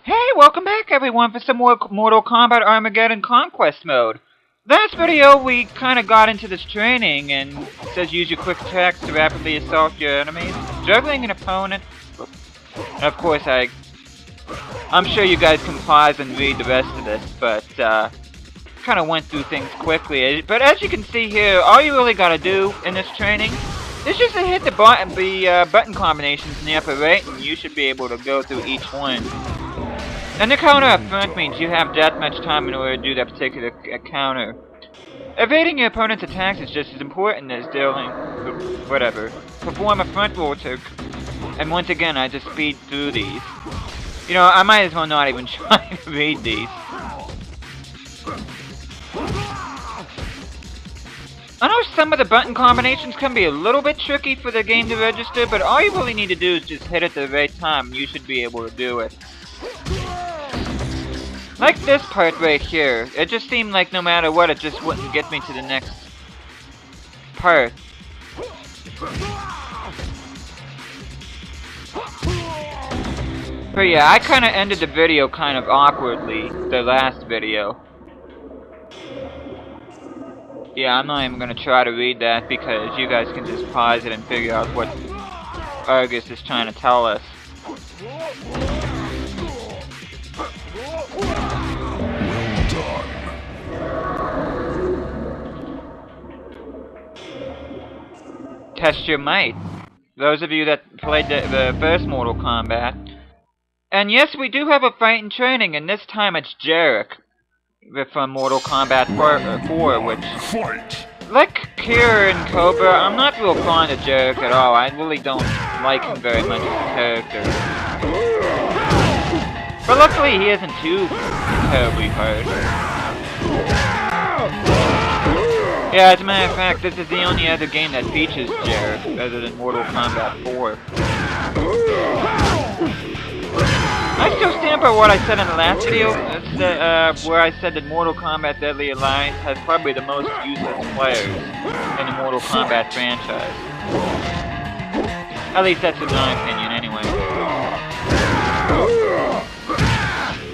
Hey, welcome back everyone for some more Mortal Kombat Armageddon Conquest mode. Last video we kinda got into this training and it says use your quick attacks to rapidly assault your enemies, juggling an opponent. And of course I'm sure you guys can pause and read the rest of this, but kinda went through things quickly. But as you can see here, all you really gotta do in this training is just to hit the button combinations in the upper right and you should be able to go through each one. And the counter up front means you have deathmatch time in order to do that particular counter. Evading your opponent's attacks is just as important as dealing, whatever. Perform a front roll trick, and once again I just speed through these. You know, I might as well not even try to read these. I know some of the button combinations can be a little bit tricky for the game to register, but all you really need to do is just hit it at the right time and you should be able to do it. Like this part right here, it just seemed like no matter what, it just wouldn't get me to the next part. But yeah, I kinda ended the video kind of awkwardly, the last video. Yeah, I'm not even gonna try to read that because you guys can just pause it and figure out what Argus is trying to tell us. Test your might. Those of you that played the first Mortal Kombat. And yes, we do have a fight in training, and this time it's Jarek from Mortal Kombat 4, which... Fight. Like Kira and Cobra, I'm not real fond of Jarek at all. I really don't like him very much as a character. But luckily he isn't too terribly hard. Yeah, as a matter of fact, this is the only other game that features Jarek other than Mortal Kombat 4. I still stand by what I said in the last video, where I said that Mortal Kombat Deadly Alliance has probably the most useless players in the Mortal Kombat franchise. At least that's in my opinion, anyway.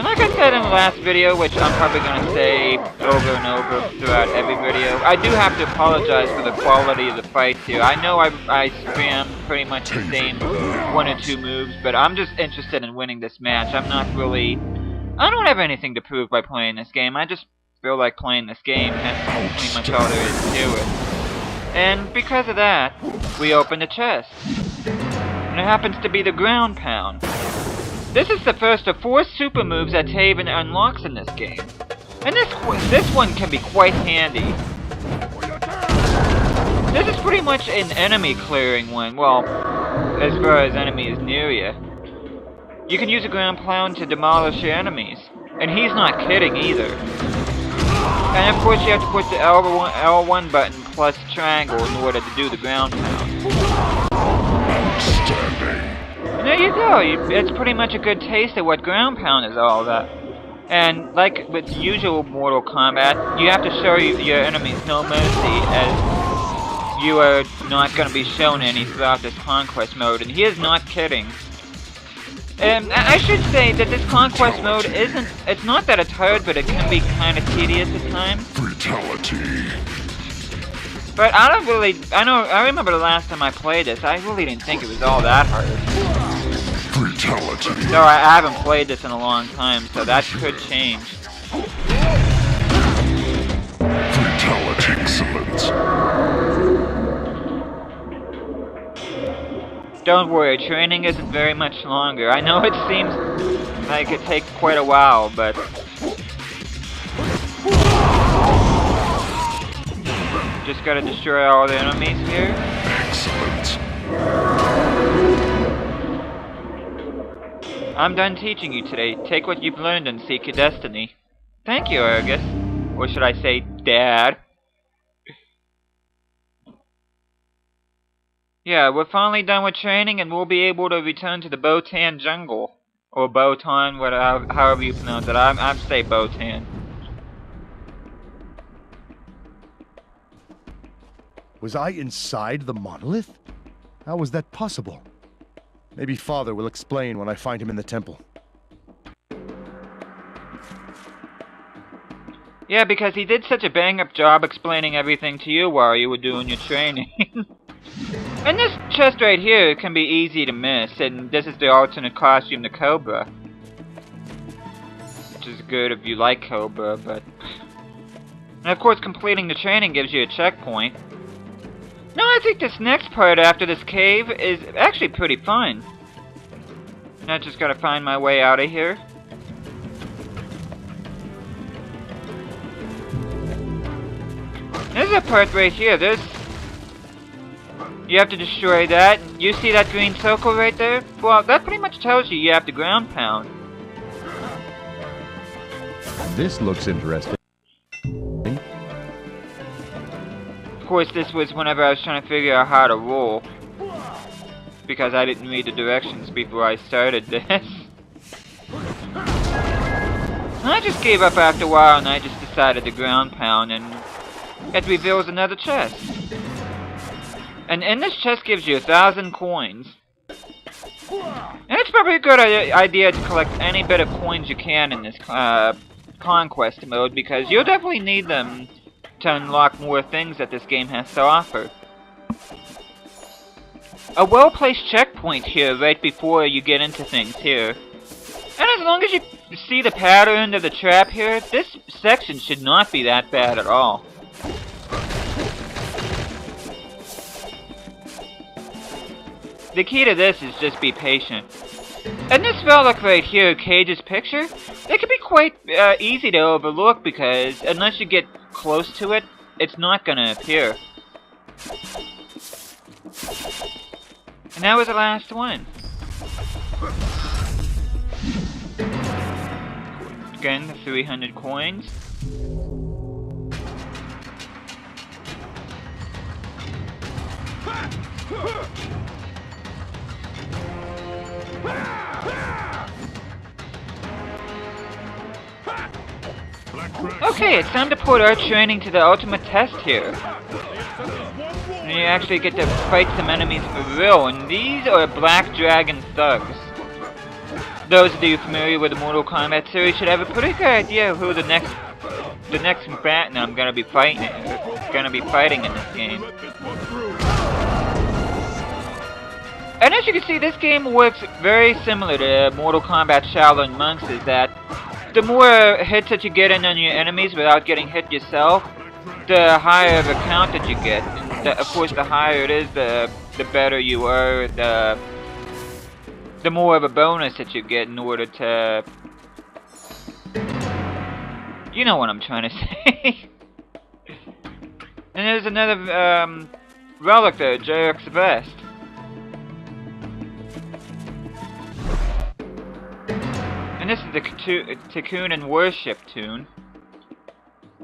And like I said in the last video, which I'm probably going to say over and over throughout every video, I do have to apologize for the quality of the fights here. I know I spam pretty much the same one or two moves, but I'm just interested in winning this match. I don't have anything to prove by playing this game. I just feel like playing this game. That's pretty much all there is to it. And because of that, we open the chest. And it happens to be the ground pound. This is the first of 4 super moves that Taven unlocks in this game. And this one can be quite handy. This is pretty much an enemy clearing one, well, as far as enemies near you. You can use a ground pound to demolish your enemies. And he's not kidding either. And of course you have to push the L1 button plus triangle in order to do the ground pound. And there you go, it's pretty much a good taste of what ground pound is all about. And like with usual Mortal Kombat, you have to show your enemies no mercy, as you are not going to be shown any throughout this Conquest mode, and he is not kidding. And I should say that this Conquest mode it's not that it's hard, but it can be kind of tedious at times. Fatality. But I remember the last time I played this, I really didn't think it was all that hard. Fatality. No, I haven't played this in a long time, so that could change. Fatality. Excellent. Don't worry, training isn't very much longer. I know it seems like it takes quite a while, but... Just gotta destroy all the enemies here. Excellent. I'm done teaching you today. Take what you've learned and seek your destiny. Thank you, Argus. Or should I say, Dad? Yeah, we're finally done with training and we'll be able to return to the Botan Jungle. Or Botan, however you pronounce it. I say Botan. Was I inside the monolith? How was that possible? Maybe Father will explain when I find him in the temple. Yeah, because he did such a bang-up job explaining everything to you while you were doing your training. And this chest right here can be easy to miss, and this is the alternate costume to Cobra. Which is good if you like Cobra, but... And of course, completing the training gives you a checkpoint. No, I think this next part after this cave is actually pretty fun. I just gotta find my way out of here. There's a part right here. You have to destroy that. You see that green circle right there? Well, that pretty much tells you have to ground pound. This looks interesting. Of course, this was whenever I was trying to figure out how to roll. Because I didn't read the directions before I started this. I just gave up after a while and I just decided to ground pound, and it reveals another chest. And in this chest gives you 1,000 coins. And it's probably a good idea to collect any bit of coins you can in this Conquest mode, because you'll definitely need them to unlock more things that this game has to offer. A well-placed checkpoint here right before you get into things here. And as long as you see the pattern of the trap here, this section should not be that bad at all. The key to this is just be patient. And this relic right here, Cage's picture, it can be quite easy to overlook because unless you get close to it, it's not gonna appear. And that was the last one. Again, the 300 coins. Okay, it's time to put our training to the ultimate test here. And you actually get to fight some enemies for real, and these are Black Dragon thugs. Those of you familiar with the Mortal Kombat series should have a pretty good idea of who the next combatant I'm gonna be fighting in this game. And as you can see, this game works very similar to Mortal Kombat Shaolin Monks, is that the more hits that you get in on your enemies without getting hit yourself, the higher the count that you get. And of course, the higher it is, the better you are, the more of a bonus that you get in order to... You know what I'm trying to say. And there's another relic there, Jarrek's Vest. And this is the Tikkun and Worship tune.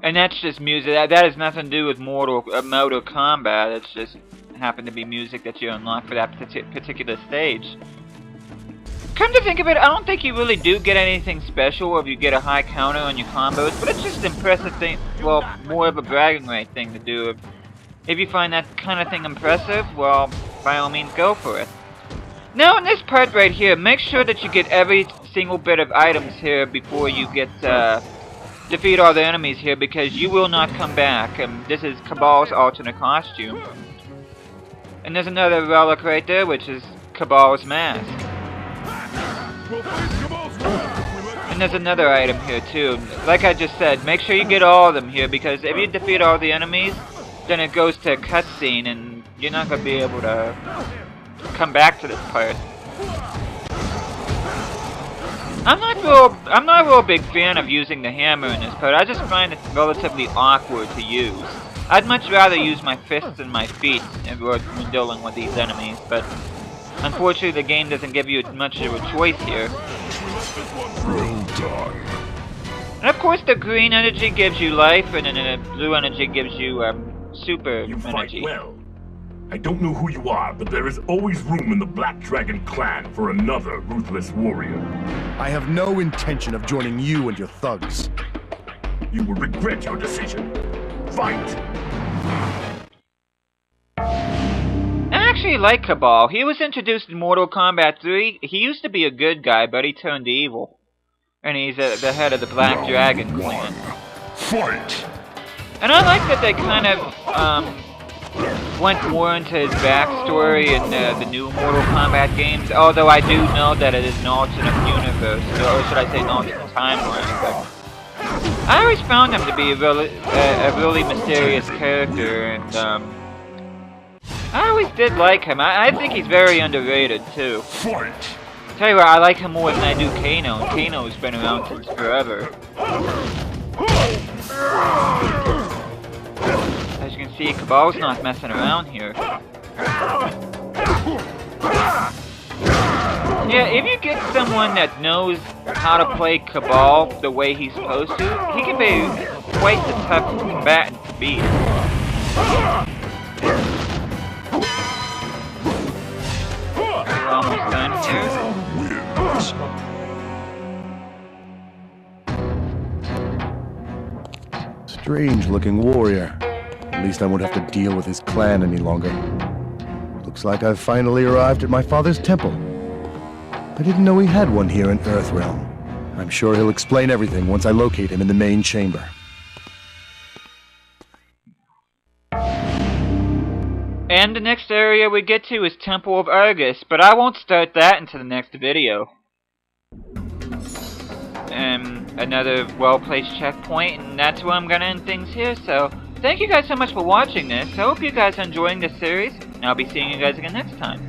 And that's just music. That has nothing to do with Mortal Kombat. It's just happened to be music that you unlock for that particular stage. Come to think of it, I don't think you really do get anything special if you get a high counter on your combos, but it's just an impressive thing, well, more of a bragging right thing to do. If you find that kind of thing impressive, well, by all means go for it. Now in this part right here, make sure that you get every single bit of items here before you get, defeat all the enemies here, because you will not come back. This is Kabal's alternate costume. And there's another relic right there, which is Kabal's mask. And there's another item here too. Like I just said, make sure you get all of them here, because if you defeat all the enemies, then it goes to a cutscene and you're not going to be able to come back to this part. I'm not a real big fan of using the hammer in this part. I just find it relatively awkward to use. I'd much rather use my fists and my feet when dealing with these enemies, but unfortunately the game doesn't give you much of a choice here. And of course the green energy gives you life, and then the blue energy gives you super You energy. fight well. I don't know who you are, but there is always room in the Black Dragon clan for another ruthless warrior. I have no intention of joining you and your thugs. You will regret your decision. Fight! I actually like Kabal. He was introduced in Mortal Kombat 3. He used to be a good guy, but he turned evil. And he's the head of the Black Dragon clan. Fight! And I like that they kind of went more into his backstory in the new Mortal Kombat games, although I do know that it is an alternate universe, or should I say an alternate timeline. But I always found him to be a really mysterious character, and I always did like him. I think he's very underrated too. Fight! Tell you what, I like him more than I do Kano, and Kano's been around since forever. As you can see, Kabal's not messing around here. Yeah, if you get someone that knows how to play Kabal the way he's supposed to, he can be quite the tough combatant to beat. We're almost done here. Strange looking warrior. At least I won't have to deal with his clan any longer. Looks like I've finally arrived at my father's temple. I didn't know he had one here in Earthrealm. I'm sure he'll explain everything once I locate him in the main chamber. And the next area we get to is Temple of Argus, but I won't start that until the next video. Another well-placed checkpoint, and that's where I'm gonna end things here, so thank you guys so much for watching this. I hope you guys are enjoying this series, and I'll be seeing you guys again next time.